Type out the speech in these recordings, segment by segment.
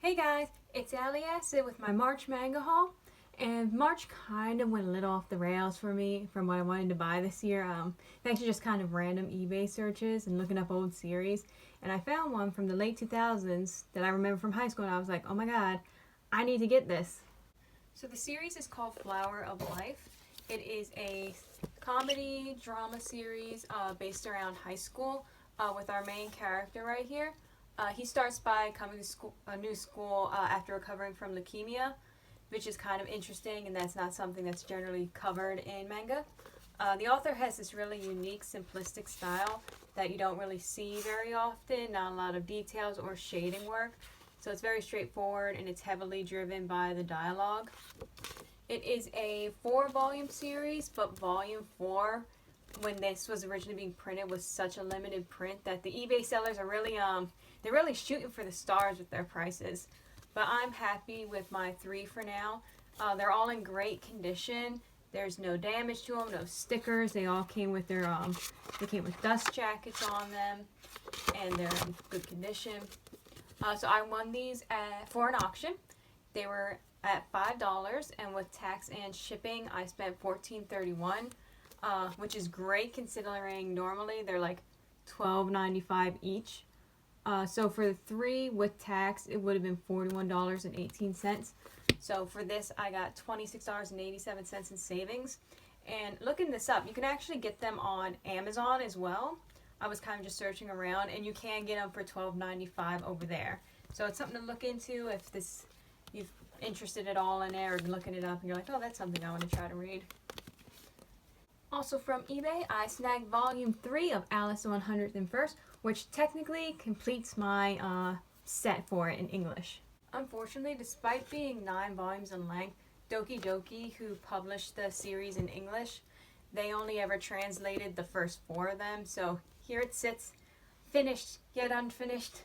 Hey guys, it's Aliasa with my March manga haul, and March kind of went a little off the rails for me from what I wanted to buy this year. Thanks to just kind of random eBay searches and looking up old series, and I found one from the late 2000s that I remember from high school, and I was like, oh my god, I need to get this. So the series is called Flower of Life. It is a comedy drama series based around high school with our main character right here. He starts by coming to school, a new school after recovering from leukemia, which is kind of interesting, and that's not something that's generally covered in manga. The author has this really unique, simplistic style that you don't really see very often, not a lot of details or shading work. So it's very straightforward, and it's heavily driven by the dialogue. It is a 4-volume series, but volume 4, when this was originally being printed, was such a limited print that the eBay sellers are really they're really shooting for the stars with their prices. But I'm happy with my 3 for now. They're all in great condition. There's no damage to them, no stickers. They all came with their they came with dust jackets on them, and they're in good condition. So I won these for an auction. They were at $5, and with tax and shipping, I spent $14.31, which is great considering normally they're like $12.95 each. So for the 3 with tax, it would have been $41.18. So for this, I got $26.87 in savings. And looking this up, you can actually get them on Amazon as well. I was kind of just searching around, and you can get them for $12.95 over there. So it's something to look into if you're interested at all in there, or looking it up and you're like, oh, that's something I want to try to read. Also from eBay, I snagged volume 3 of Alice 101st, which technically completes my set for it in English. Unfortunately, despite being 9 volumes in length, Doki Doki, who published the series in English, they only ever translated the first 4 of them, so here it sits, finished yet unfinished.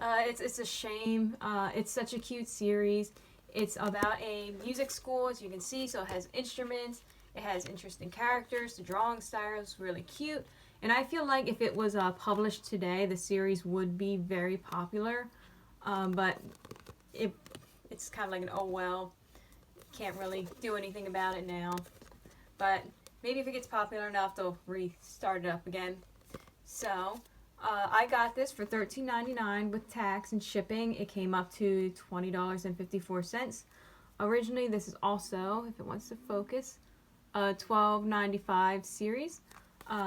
It's a shame. It's such a cute series. It's about a music school, as you can see, so it has instruments, it has interesting characters, the drawing style is really cute, and I feel like if it was published today, the series would be very popular, but it's kind of like an oh well, can't really do anything about it now, but maybe if it gets popular enough, they'll restart it up again. So I got this for $13.99 with tax and shipping. It came up to $20.54. Originally, this is also, if it wants to focus, a $12.95 series.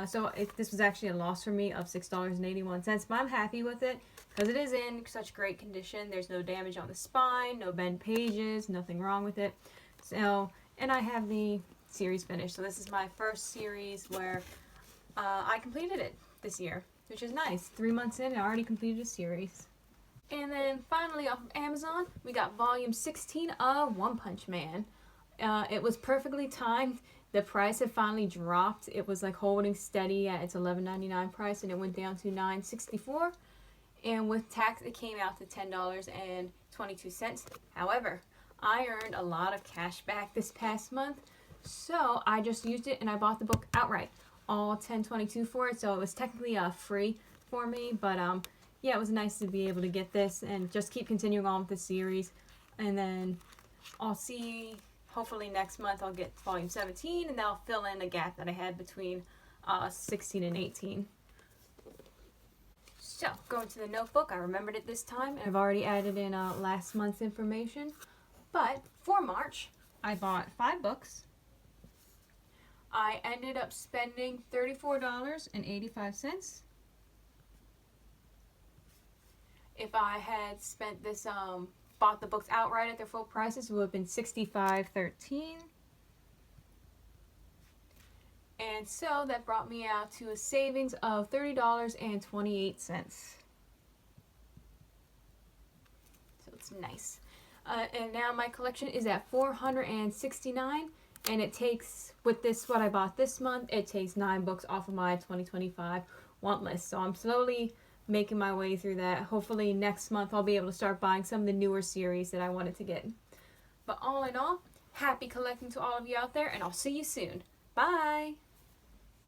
So this was actually a loss for me of $6.81, but I'm happy with it because it is in such great condition. There's no damage on the spine, no bent pages, nothing wrong with it. So, and I have the series finished. So this is my first series where I completed it this year, which is nice. 3 months in, I already completed a series. And then finally off of Amazon, we got volume 16 of One Punch Man. It was perfectly timed. The price had finally dropped. It was like holding steady at its $11.99 price, and it went down to $9.64. And with tax, it came out to $10.22. However, I earned a lot of cash back this past month, so I just used it and I bought the book outright, all $10.22 for it. So it was technically free for me, but yeah, it was nice to be able to get this and just keep continuing on with the series. And then I'll see. Hopefully next month I'll get volume 17, and that'll fill in a gap that I had between 16 and 18. So, going to the notebook, I remembered it this time, and I've already added in last month's information. But for March, I bought 5 books. I ended up spending $34.85. If I had spent this bought the books outright at their full prices, it would have been $65.13. And so that brought me out to a savings of $30.28. So it's nice. And now my collection is at 469, and it takes, with this, what I bought this month, it takes 9 books off of my 2025 want list. So I'm slowly making my way through that. Hopefully next month I'll be able to start buying some of the newer series that I wanted to get. But all in all, happy collecting to all of you out there, and I'll see you soon. Bye!